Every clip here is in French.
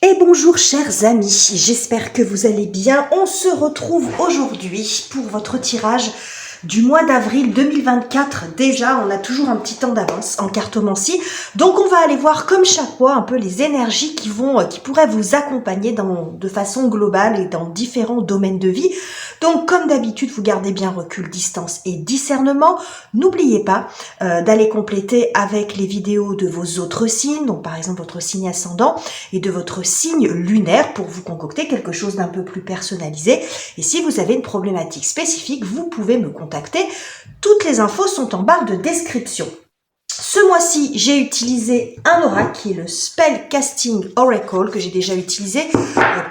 Et bonjour chers amis, j'espère que vous allez bien. On se retrouve aujourd'hui pour votre tirage du mois d'avril 2024. Déjà, on a toujours un petit temps d'avance en cartomancie. Donc on va aller voir comme chaque mois un peu les énergies qui pourraient vous accompagner de façon globale et dans différents domaines de vie. Donc comme d'habitude, vous gardez bien recul, distance et discernement. N'oubliez pas d'aller compléter avec les vidéos de vos autres signes, donc par exemple votre signe ascendant et de votre signe lunaire pour vous concocter quelque chose d'un peu plus personnalisé. Et si vous avez une problématique spécifique, vous pouvez me contacter. Toutes les infos sont en barre de description. Ce mois-ci, j'ai utilisé un oracle qui est le Spell Casting Oracle que j'ai déjà utilisé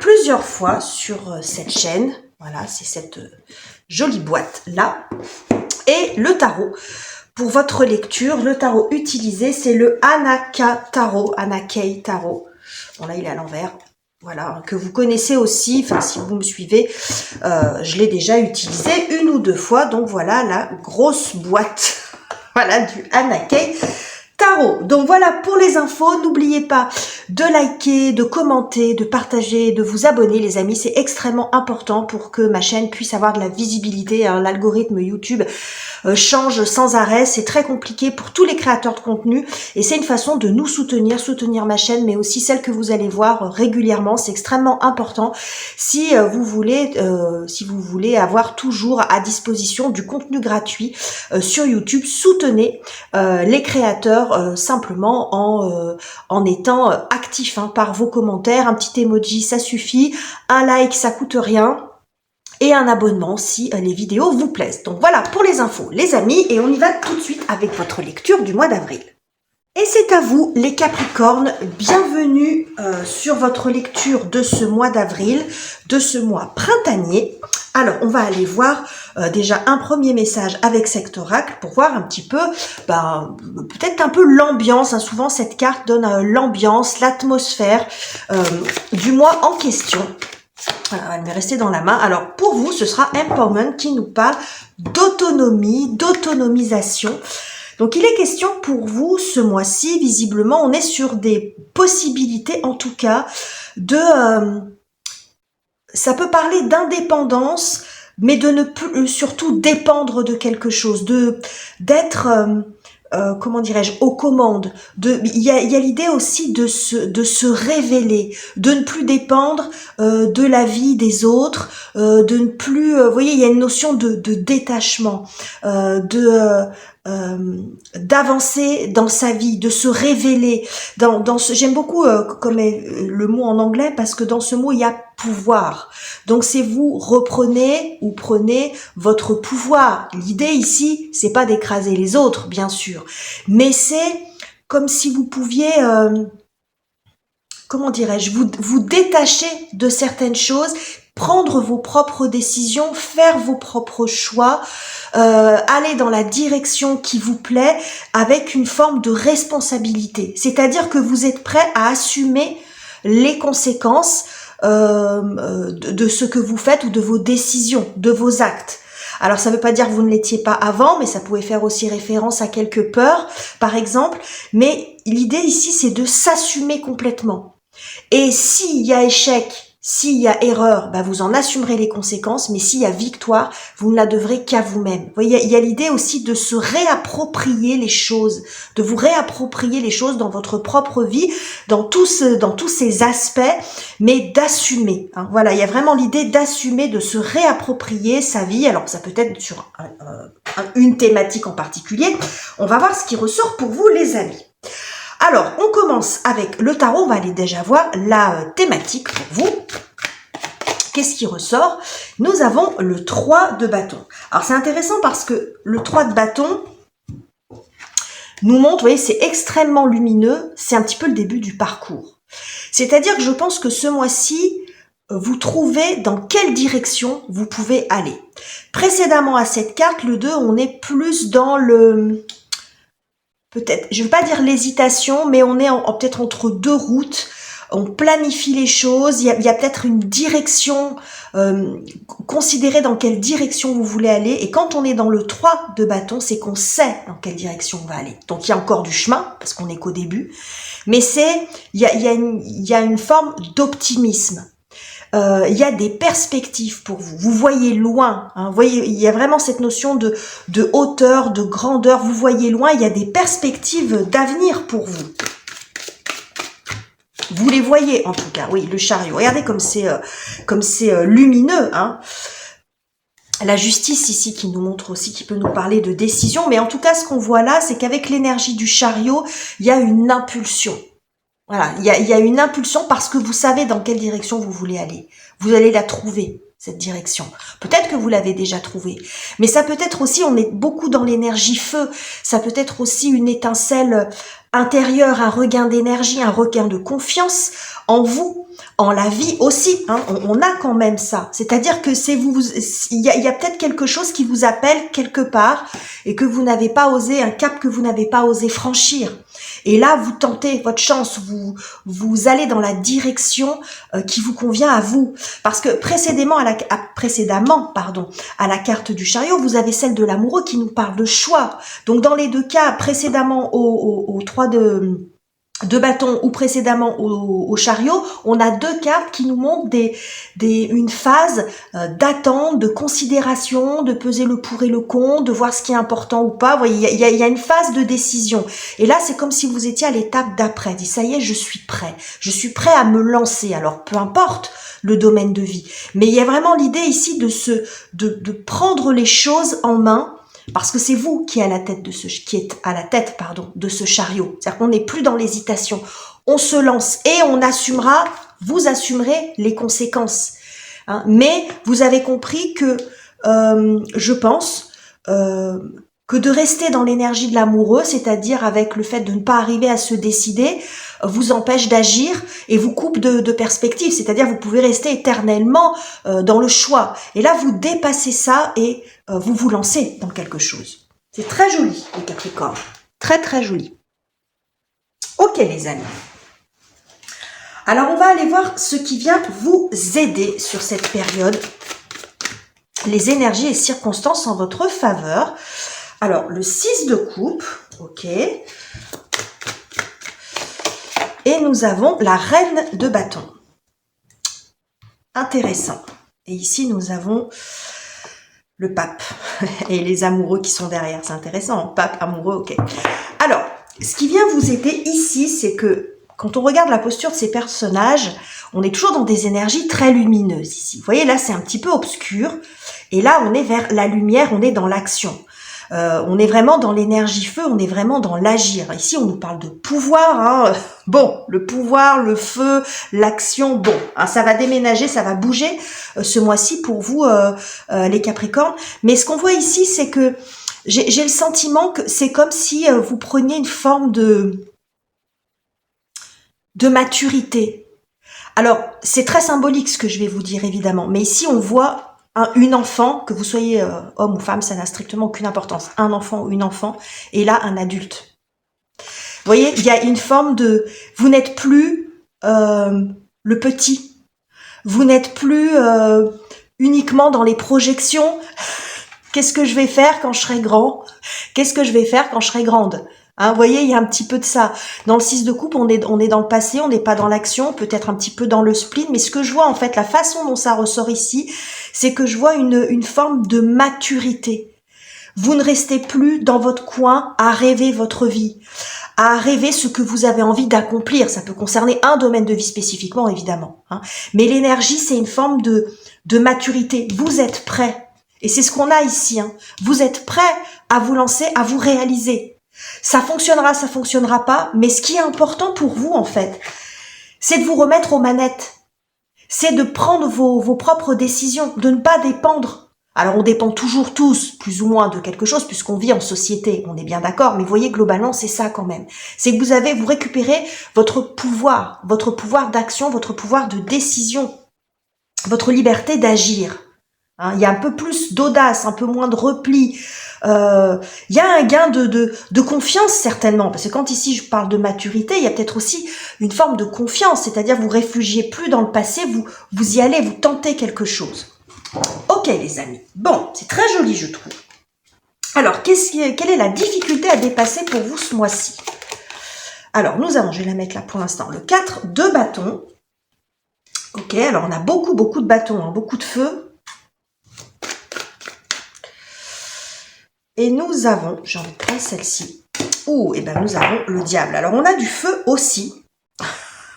plusieurs fois sur cette chaîne. Voilà, c'est cette jolie boîte-là. Et le tarot. Pour votre lecture, le tarot utilisé, c'est le Anaka Tarot, Anakei Tarot. Bon là, il est à l'envers. Voilà, que vous connaissez aussi, enfin si vous me suivez, je l'ai déjà utilisé une ou deux fois. Donc voilà la grosse boîte voilà, du Anakei Tarot. Donc voilà pour les infos. N'oubliez pas de liker, de commenter, de partager, de vous abonner les amis. C'est extrêmement important pour que ma chaîne puisse avoir de la visibilité. Hein. L'algorithme YouTube change sans arrêt. C'est très compliqué pour tous les créateurs de contenu. Et c'est une façon de nous soutenir ma chaîne, mais aussi celle que vous allez voir régulièrement. C'est extrêmement important si vous voulez avoir toujours à disposition du contenu gratuit sur YouTube. Soutenez les créateurs simplement en étant actif par vos commentaires. Un petit emoji, ça suffit. Un like, ça coûte rien. Et un abonnement si les vidéos vous plaisent. Donc voilà pour les infos, les amis. Et on y va tout de suite avec votre lecture du mois d'avril. Et c'est à vous, les Capricornes. Bienvenue sur votre lecture de ce mois d'avril, de ce mois printanier. Alors, on va aller voir déjà un premier message avec cet oracle pour voir un petit peu, peut-être un peu l'ambiance. Souvent, cette carte donne l'ambiance, l'atmosphère du mois en question. Elle m'est restée dans la main. Alors, pour vous, ce sera Empowerment qui nous parle d'autonomie, d'autonomisation. Donc, il est question pour vous, ce mois-ci, visiblement, on est sur des possibilités, en tout cas, ça peut parler d'indépendance, mais de ne plus, surtout, dépendre de quelque chose, d'être... comment dirais-je, aux commandes. Il y a l'idée aussi de se révéler, de ne plus dépendre de la vie des autres, de ne plus, vous voyez, il y a une notion de détachement, d'avancer dans sa vie, de se révéler. J'aime beaucoup comme est le mot en anglais parce que dans ce mot il y a pouvoir. Donc c'est vous reprenez ou prenez votre pouvoir. L'idée ici, c'est pas d'écraser les autres, bien sûr, mais c'est comme si vous pouviez, comment dirais-je, vous détacher de certaines choses, prendre vos propres décisions, faire vos propres choix, aller dans la direction qui vous plaît avec une forme de responsabilité. C'est-à-dire que vous êtes prêt à assumer les conséquences de ce que vous faites ou de vos décisions, de vos actes. Alors ça ne veut pas dire que vous ne l'étiez pas avant, mais ça pouvait faire aussi référence à quelques peurs, par exemple. Mais l'idée ici, c'est de s'assumer complètement. Et s'il y a échec, s'il y a erreur, vous en assumerez les conséquences, mais s'il y a victoire, vous ne la devrez qu'à vous-même. Vous voyez, il y a l'idée aussi de se réapproprier les choses, de vous réapproprier les choses dans votre propre vie, dans tous ces aspects, mais d'assumer. Voilà, il y a vraiment l'idée d'assumer, de se réapproprier sa vie. Alors, ça peut être sur une thématique en particulier. On va voir ce qui ressort pour vous, les amis. Alors, on commence avec le tarot. On va aller déjà voir la thématique pour vous. Qu'est-ce qui ressort? Nous avons le 3 de bâton. Alors, c'est intéressant parce que le 3 de bâton nous montre, vous voyez, c'est extrêmement lumineux. C'est un petit peu le début du parcours. C'est-à-dire que je pense que ce mois-ci, vous trouvez dans quelle direction vous pouvez aller. Précédemment à cette carte, le 2, on est plus dans le... Peut-être, je ne veux pas dire l'hésitation, mais on est peut-être entre deux routes, on planifie les choses, il y a peut-être une direction, considérez dans quelle direction vous voulez aller, et quand on est dans le 3 de bâton, c'est qu'on sait dans quelle direction on va aller. Donc il y a encore du chemin, parce qu'on n'est qu'au début, mais il y a une forme d'optimisme. Il y a des perspectives pour vous. Vous voyez loin. Hein, vous voyez, il y a vraiment cette notion de hauteur, de grandeur. Vous voyez loin. Il y a des perspectives d'avenir pour vous. Vous les voyez en tout cas. Oui, le chariot. Regardez comme c'est lumineux. Hein. La justice ici qui nous montre aussi, qui peut nous parler de décision. Mais en tout cas, ce qu'on voit là, c'est qu'avec l'énergie du chariot, il y a une impulsion. Voilà, il y a une impulsion parce que vous savez dans quelle direction vous voulez aller. Vous allez la trouver, cette direction. Peut-être que vous l'avez déjà trouvée. Mais ça peut être aussi, on est beaucoup dans l'énergie feu, ça peut être aussi une étincelle intérieure, un regain d'énergie, un regain de confiance en vous, en la vie aussi. Hein, on a quand même ça. C'est-à-dire que il y a peut-être quelque chose qui vous appelle quelque part et que vous n'avez pas osé, un cap que vous n'avez pas osé franchir. Et là, vous tentez votre chance, vous allez dans la direction qui vous convient à vous. Parce que précédemment, à la carte du chariot, vous avez celle de l'amoureux qui nous parle de choix. Donc dans les deux cas, précédemment au 3 de bâton ou précédemment au chariot, on a deux cartes qui nous montrent une phase d'attente, de considération, de peser le pour et le contre, de voir ce qui est important ou pas. Vous voyez, il y a une phase de décision. Et là, c'est comme si vous étiez à l'étape d'après. Dit, ça y est, je suis prêt. Je suis prêt à me lancer. Alors, peu importe le domaine de vie. Mais il y a vraiment l'idée ici de prendre les choses en main. Parce que c'est vous qui êtes à la tête de ce chariot. C'est-à-dire qu'on n'est plus dans l'hésitation. On se lance et vous assumerez les conséquences. Hein. Mais vous avez compris que, je pense, que de rester dans l'énergie de l'amoureux, c'est-à-dire avec le fait de ne pas arriver à se décider, vous empêche d'agir et vous coupe de perspective. C'est-à-dire vous pouvez rester éternellement dans le choix. Et là, vous dépassez ça et vous vous lancez dans quelque chose. C'est très joli, les Capricornes. Très, très joli. Ok, les amis. Alors, on va aller voir ce qui vient vous aider sur cette période. Les énergies et circonstances en votre faveur. Alors, le 6 de coupe. Ok. Et nous avons la reine de bâton. Intéressant. Et ici, nous avons le pape et les amoureux qui sont derrière. C'est intéressant, pape, amoureux, ok. Alors, ce qui vient vous aider ici, c'est que quand on regarde la posture de ces personnages, on est toujours dans des énergies très lumineuses ici. Vous voyez, là, c'est un petit peu obscur. Et là, on est vers la lumière, on est dans l'action. On est vraiment dans l'énergie feu, on est vraiment dans l'agir. Ici, on nous parle de pouvoir. Hein. Bon, le pouvoir, le feu, l'action, bon, hein, ça va déménager, ça va bouger ce mois-ci pour vous, les Capricornes. Mais ce qu'on voit ici, c'est que j'ai le sentiment que c'est comme si vous preniez une forme de maturité. Alors, c'est très symbolique ce que je vais vous dire, évidemment. Mais ici, on voit une enfant, que vous soyez homme ou femme, ça n'a strictement aucune importance. Un enfant ou une enfant, et là, un adulte. Vous voyez, il y a une forme de... Vous n'êtes plus le petit. Vous n'êtes plus uniquement dans les projections. Qu'est-ce que je vais faire quand je serai grand? Qu'est-ce que je vais faire quand je serai grande? Hein, vous voyez, il y a un petit peu de ça. Dans le 6 de coupe, on est dans le passé, on n'est pas dans l'action, peut-être un petit peu dans le spleen, mais ce que je vois, en fait, la façon dont ça ressort ici, c'est que je vois une forme de maturité. Vous ne restez plus dans votre coin à rêver votre vie, à rêver ce que vous avez envie d'accomplir. Ça peut concerner un domaine de vie spécifiquement, évidemment. Hein. Mais l'énergie, c'est une forme de maturité. Vous êtes prêt. Et c'est ce qu'on a ici. Hein. Vous êtes prêt à vous lancer, à vous réaliser. Ça fonctionnera pas, mais ce qui est important pour vous, en fait, c'est de vous remettre aux manettes. C'est de prendre vos propres décisions, de ne pas dépendre. Alors, on dépend toujours tous, plus ou moins, de quelque chose, puisqu'on vit en société, on est bien d'accord, mais vous voyez, globalement, c'est ça quand même. C'est que vous récupérez votre pouvoir d'action, votre pouvoir de décision, votre liberté d'agir. Hein. Il y a un peu plus d'audace, un peu moins de repli. Il y a un gain de confiance certainement, parce que quand ici je parle de maturité, il y a peut-être aussi une forme de confiance, c'est-à-dire vous réfugiez plus dans le passé, vous y allez, vous tentez quelque chose. Ok les amis, bon, c'est très joli je trouve. Alors, quelle est la difficulté à dépasser pour vous ce mois-ci? Alors, nous avons, je vais la mettre là pour l'instant, le 4 de bâton. Ok, alors on a beaucoup de bâtons, hein, beaucoup de feu. Et nous avons, j'ai envie de prendre celle-ci. Oh, et ben nous avons le diable. Alors, on a du feu aussi,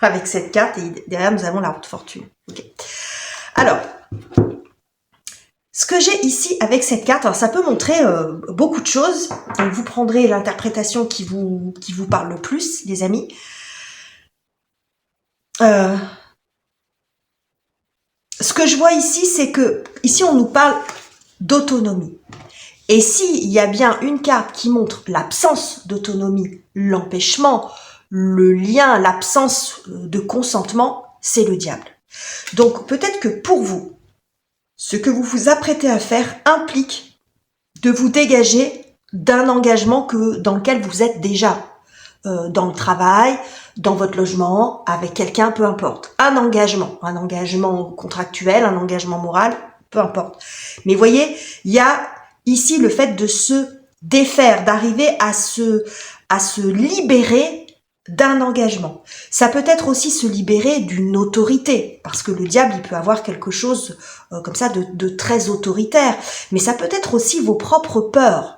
avec cette carte, et derrière, nous avons la roue de fortune. Ok. Alors, ce que j'ai ici avec cette carte, alors ça peut montrer beaucoup de choses. Donc, vous prendrez l'interprétation qui vous parle le plus, les amis. Ce que je vois ici, c'est que, ici, on nous parle d'autonomie. Et s'il y a bien une carte qui montre l'absence d'autonomie, l'empêchement, le lien, l'absence de consentement, c'est le diable. Donc peut-être que pour vous, ce que vous vous apprêtez à faire implique de vous dégager d'un engagement dans lequel vous êtes déjà, dans le travail, dans votre logement, avec quelqu'un, peu importe. Un engagement contractuel, un engagement moral, peu importe. Mais voyez, il y a ici le fait de se défaire, d'arriver à se libérer d'un engagement. Ça peut être aussi se libérer d'une autorité, parce que le diable, il peut avoir quelque chose comme ça de très autoritaire, mais ça peut être aussi vos propres peurs.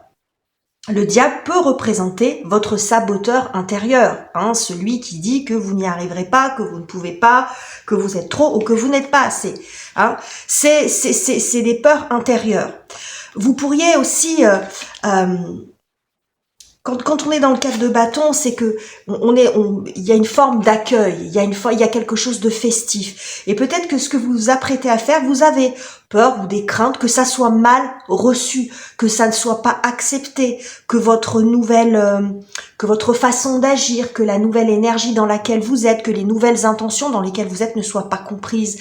Le diable peut représenter votre saboteur intérieur, hein, celui qui dit que vous n'y arriverez pas, que vous ne pouvez pas, que vous êtes trop ou que vous n'êtes pas assez. Hein. C'est des peurs intérieures. Vous pourriez aussi, quand on est dans le cadre de bâton, c'est que il y a une forme d'accueil, il y a quelque chose de festif. Et peut-être que ce que vous vous apprêtez à faire, vous avez peur ou des craintes que ça soit mal reçu, que ça ne soit pas accepté, que votre façon d'agir, que la nouvelle énergie dans laquelle vous êtes, que les nouvelles intentions dans lesquelles vous êtes ne soient pas comprises,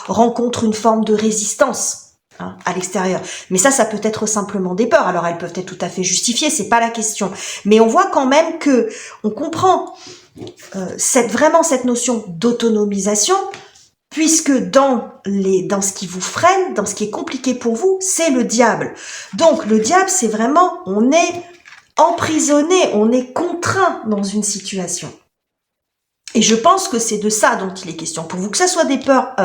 rencontrent une forme de résistance. Hein, à l'extérieur. Mais ça peut être simplement des peurs. Alors elles peuvent être tout à fait justifiées, c'est pas la question. Mais on voit quand même que on comprend vraiment cette notion d'autonomisation, puisque dans ce qui vous freine, dans ce qui est compliqué pour vous, c'est le diable. Donc le diable, c'est vraiment, on est emprisonné, on est contraint dans une situation. Et je pense que c'est de ça dont il est question. Pour vous, que ça soit des peurs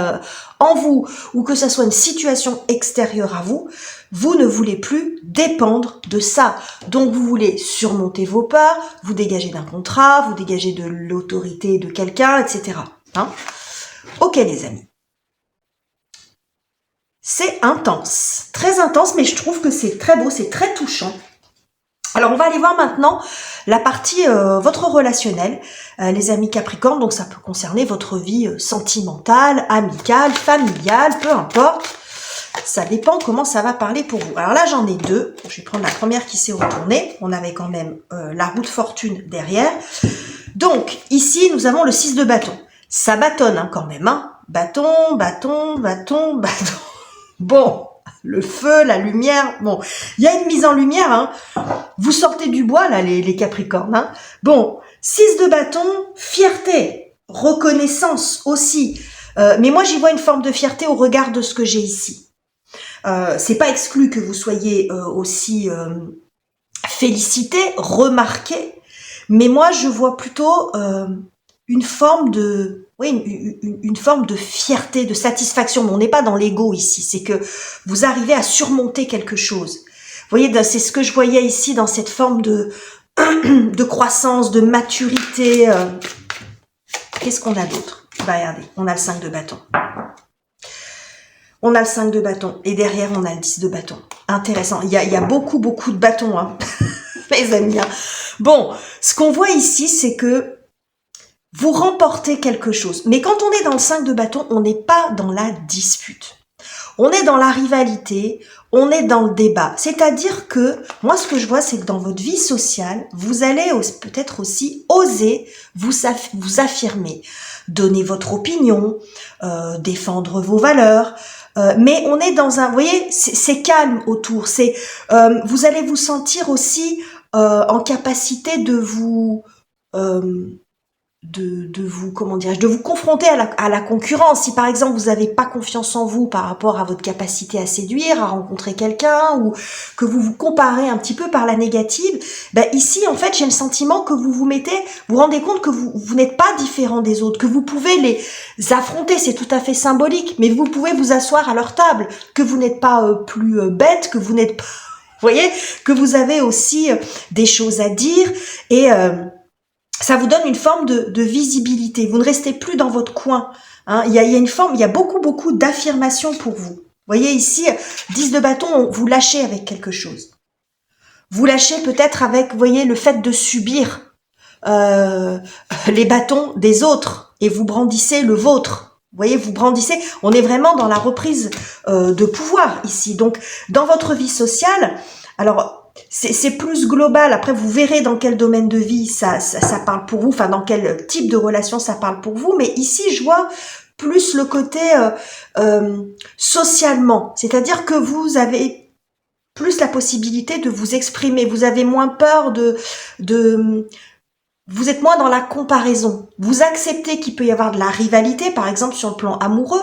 en vous ou que ça soit une situation extérieure à vous, vous ne voulez plus dépendre de ça. Donc vous voulez surmonter vos peurs, vous dégager d'un contrat, vous dégager de l'autorité de quelqu'un, etc. Hein? Ok les amis. C'est intense, très intense, mais je trouve que c'est très beau, c'est très touchant. Alors, on va aller voir maintenant la partie votre relationnel, les amis Capricorne. Donc, ça peut concerner votre vie sentimentale, amicale, familiale, peu importe. Ça dépend comment ça va parler pour vous. Alors là, j'en ai deux. Je vais prendre la première qui s'est retournée. On avait quand même la roue de fortune derrière. Donc, ici, nous avons le 6 de bâton. Ça bâtonne hein, quand même. Hein. Bâton, bâton, bâton, bâton. Bon. Le feu, la lumière, bon, il y a une mise en lumière, hein. Vous sortez du bois, là, les Capricornes, hein. Bon, 6 de bâton, fierté, reconnaissance aussi. Mais moi, j'y vois une forme de fierté au regard de ce que j'ai ici. C'est pas exclu que vous soyez aussi félicité, remarqué, mais moi, je vois plutôt une forme de... Oui, une forme de fierté, de satisfaction. Mais on n'est pas dans l'ego ici. C'est que vous arrivez à surmonter quelque chose. Vous voyez, c'est ce que je voyais ici dans cette forme de croissance, de maturité. Qu'est-ce qu'on a d'autre? Bah regardez, on a le 5 de bâton. On a le 5 de bâton. Et derrière, on a le 10 de bâton. Intéressant. Il y a beaucoup de bâtons, hein, mes amis. Hein. Bon, ce qu'on voit ici, c'est que vous remportez quelque chose. Mais quand on est dans le 5 de bâton, on n'est pas dans la dispute. On est dans la rivalité, on est dans le débat. C'est-à-dire que, moi ce que je vois, c'est que dans votre vie sociale, vous allez peut-être aussi oser vous affirmer. donner votre opinion, défendre vos valeurs. Mais on est dans un, vous voyez, c'est calme autour. C'est, vous allez vous sentir aussi en capacité de vous, comment dirais-je, de vous confronter à la concurrence. Si par exemple vous n'avez pas confiance en vous par rapport à votre capacité à séduire, à rencontrer quelqu'un, ou que vous vous comparez un petit peu par la négative, ben ici en fait j'ai le sentiment que vous vous rendez compte que vous n'êtes pas différent des autres, que vous pouvez les affronter, c'est tout à fait symbolique, mais vous pouvez vous asseoir à leur table, que vous n'êtes pas plus bête, que vous n'êtes pas, vous voyez, que vous avez aussi des choses à dire, et ça vous donne une forme de visibilité. Vous ne restez plus dans votre coin. Hein. Il y a une forme, il y a beaucoup d'affirmation pour vous. Vous voyez ici, 10 de bâton, vous lâchez avec quelque chose. Vous lâchez peut-être avec, vous voyez, le fait de subir les bâtons des autres et vous brandissez le vôtre. Vous voyez, vous brandissez. On est vraiment dans la reprise de pouvoir ici. Donc, dans votre vie sociale, alors c'est plus global. Après, vous verrez dans quel domaine de vie ça parle pour vous, enfin dans quel type de relation ça parle pour vous. Mais ici, je vois plus le côté socialement, c'est-à-dire que vous avez plus la possibilité de vous exprimer. Vous avez moins peur vous êtes moins dans la comparaison. Vous acceptez qu'il peut y avoir de la rivalité, par exemple sur le plan amoureux.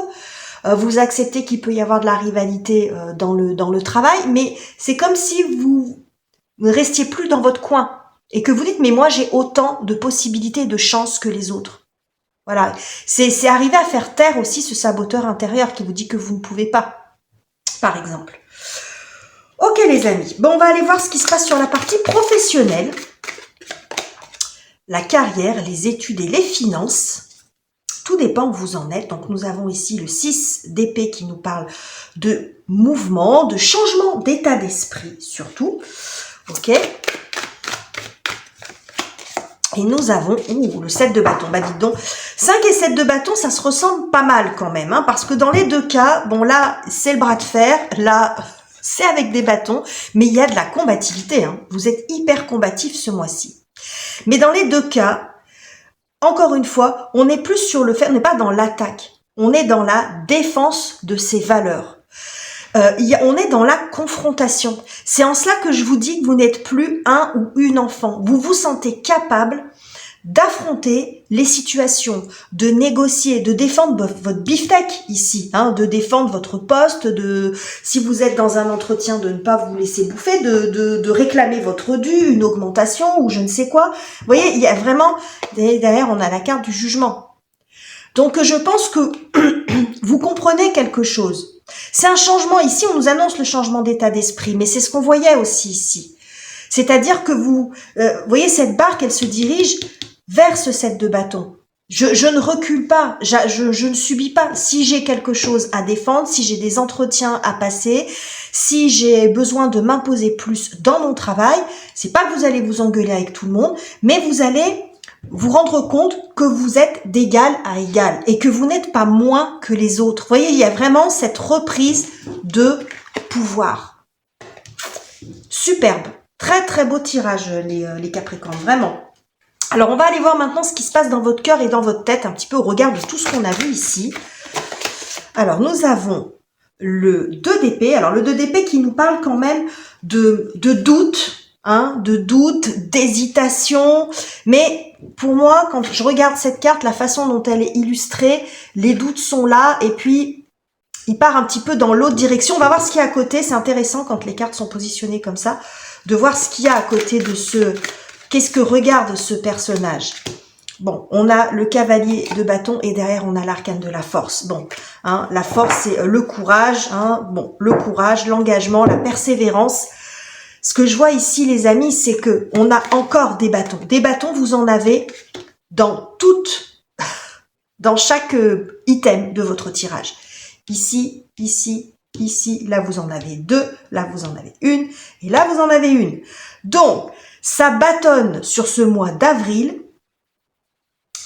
Vous acceptez qu'il peut y avoir de la rivalité dans le travail, mais c'est comme si vous ne restiez plus dans votre coin et que vous dites mais moi j'ai autant de possibilités et de chances que les autres. Voilà, c'est arriver à faire taire aussi ce saboteur intérieur qui vous dit que vous ne pouvez pas, par exemple. Ok les amis, bon on va aller voir ce qui se passe sur la partie professionnelle, la carrière, les études et les finances. Tout dépend où vous en êtes. Donc, nous avons ici le 6 d'épée qui nous parle de mouvement, de changement d'état d'esprit, surtout. Ok. Et nous avons le 7 de bâton. Bah, dites donc, 5 et 7 de bâton, ça se ressemble pas mal quand même. Hein, parce que dans les deux cas, bon là, c'est le bras de fer. Là, c'est avec des bâtons. Mais il y a de la combativité. Hein. Vous êtes hyper combatif ce mois-ci. Mais dans les deux cas, encore une fois, on est plus sur le fait, on n'est pas dans l'attaque, on est dans la défense de ses valeurs. On est dans la confrontation. C'est en cela que je vous dis que vous n'êtes plus un ou une enfant. Vous vous sentez capable d'affronter les situations, de négocier, de défendre votre beefsteak ici, hein, de défendre votre poste, si vous êtes dans un entretien, de ne pas vous laisser bouffer, de réclamer votre dû, une augmentation ou je ne sais quoi. Vous voyez, il y a vraiment, derrière on a la carte du jugement. Donc je pense que vous comprenez quelque chose. C'est un changement ici, on nous annonce le changement d'état d'esprit, mais c'est ce qu'on voyait aussi ici. C'est-à-dire que vous voyez cette barque, elle se dirige vers ce 7 de bâton. Je ne recule pas, je ne subis pas. Si j'ai quelque chose à défendre, si j'ai des entretiens à passer, si j'ai besoin de m'imposer plus dans mon travail, c'est pas que vous allez vous engueuler avec tout le monde, mais vous allez vous rendre compte que vous êtes d'égal à égal et que vous n'êtes pas moins que les autres. Vous voyez, il y a vraiment cette reprise de pouvoir. Superbe. Très très beau tirage les Capricornes, vraiment. Alors on va aller voir maintenant ce qui se passe dans votre cœur et dans votre tête, un petit peu au regard de tout ce qu'on a vu ici. Alors nous avons le 2 d'épée. Alors le 2 d'épée qui nous parle quand même de doute, hein, d'hésitation. Mais pour moi, quand je regarde cette carte, la façon dont elle est illustrée, les doutes sont là et puis il part un petit peu dans l'autre direction. On va voir ce qu'il y a à côté. C'est intéressant quand les cartes sont positionnées comme ça, de voir ce qu'il y a à côté de ce... Qu'est-ce que regarde ce personnage? Bon, on a le cavalier de bâton et derrière on a l'arcane de la force. Bon, hein, la force c'est le courage, hein, bon, le courage, l'engagement, la persévérance. Ce que je vois ici les amis, c'est que on a encore des bâtons. Des bâtons, vous en avez dans chaque item de votre tirage. Ici, ici, ici, là vous en avez 2, là vous en avez 1 et là vous en avez 1. Donc, ça bâtonne sur ce mois d'avril,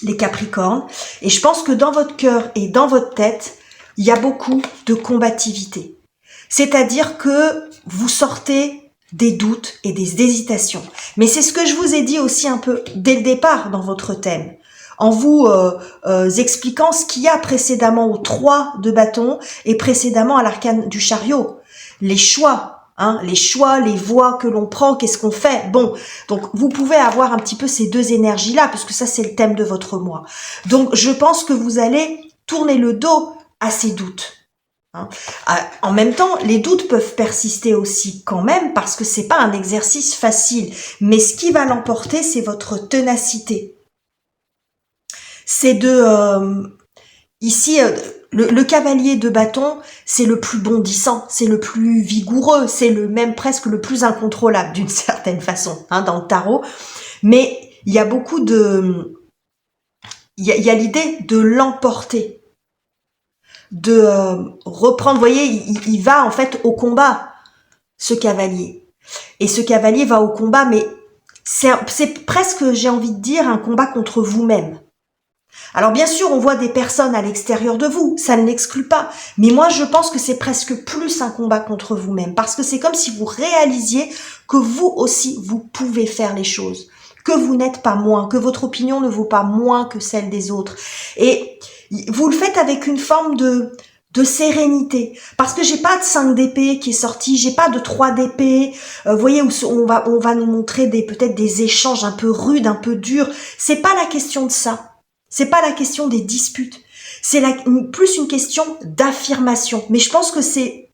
les Capricornes, et je pense que dans votre cœur et dans votre tête, il y a beaucoup de combativité. C'est-à-dire que vous sortez des doutes et des hésitations. Mais c'est ce que je vous ai dit aussi un peu dès le départ dans votre thème. en vous expliquant ce qu'il y a précédemment au 3 de bâton et précédemment à l'arcane du chariot. Les choix. Les choix, les voies que l'on prend, qu'est-ce qu'on fait. Bon, donc vous pouvez avoir un petit peu ces deux énergies-là, parce que ça c'est le thème de votre mois. Donc je pense que vous allez tourner le dos à ces doutes. En même temps, les doutes peuvent persister aussi quand même, parce que c'est pas un exercice facile. Mais ce qui va l'emporter, c'est votre ténacité. C'est ici... Le cavalier de bâton, c'est le plus bondissant, c'est le plus vigoureux, c'est le même presque le plus incontrôlable d'une certaine façon, dans le tarot. Mais il y a beaucoup de... Il y a l'idée de l'emporter, de reprendre. Vous voyez, il va en fait au combat, ce cavalier. Et ce cavalier va au combat, mais c'est presque, j'ai envie de dire, un combat contre vous-même. Alors bien sûr, on voit des personnes à l'extérieur de vous, ça ne l'exclut pas. Mais moi, je pense que c'est presque plus un combat contre vous-même. Parce que c'est comme si vous réalisiez que vous aussi, vous pouvez faire les choses. Que vous n'êtes pas moins, que votre opinion ne vaut pas moins que celle des autres. Et vous le faites avec une forme de sérénité. Parce que j'ai pas de 5 d'épée qui est sorti, j'ai pas de 3 d'épée. Vous voyez, où on va nous montrer peut-être des échanges un peu rudes, un peu durs. C'est pas la question de ça. C'est pas la question des disputes, c'est plus une question d'affirmation. Mais je pense que c'est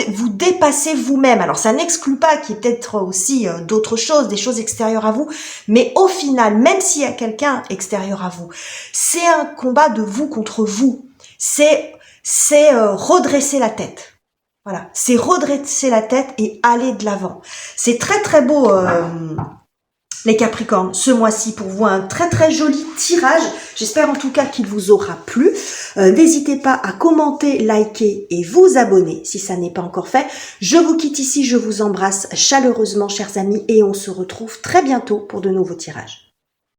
vous dépasser vous-même. Alors ça n'exclut pas qu'il y ait peut-être aussi d'autres choses, des choses extérieures à vous, mais au final, même s'il y a quelqu'un extérieur à vous, c'est un combat de vous contre vous. C'est redresser la tête. Voilà, c'est redresser la tête et aller de l'avant. C'est très très beau. Les Capricornes, ce mois-ci pour vous un très très joli tirage. J'espère en tout cas qu'il vous aura plu. N'hésitez pas à commenter, liker et vous abonner si ça n'est pas encore fait. Je vous quitte ici, je vous embrasse chaleureusement chers amis et on se retrouve très bientôt pour de nouveaux tirages.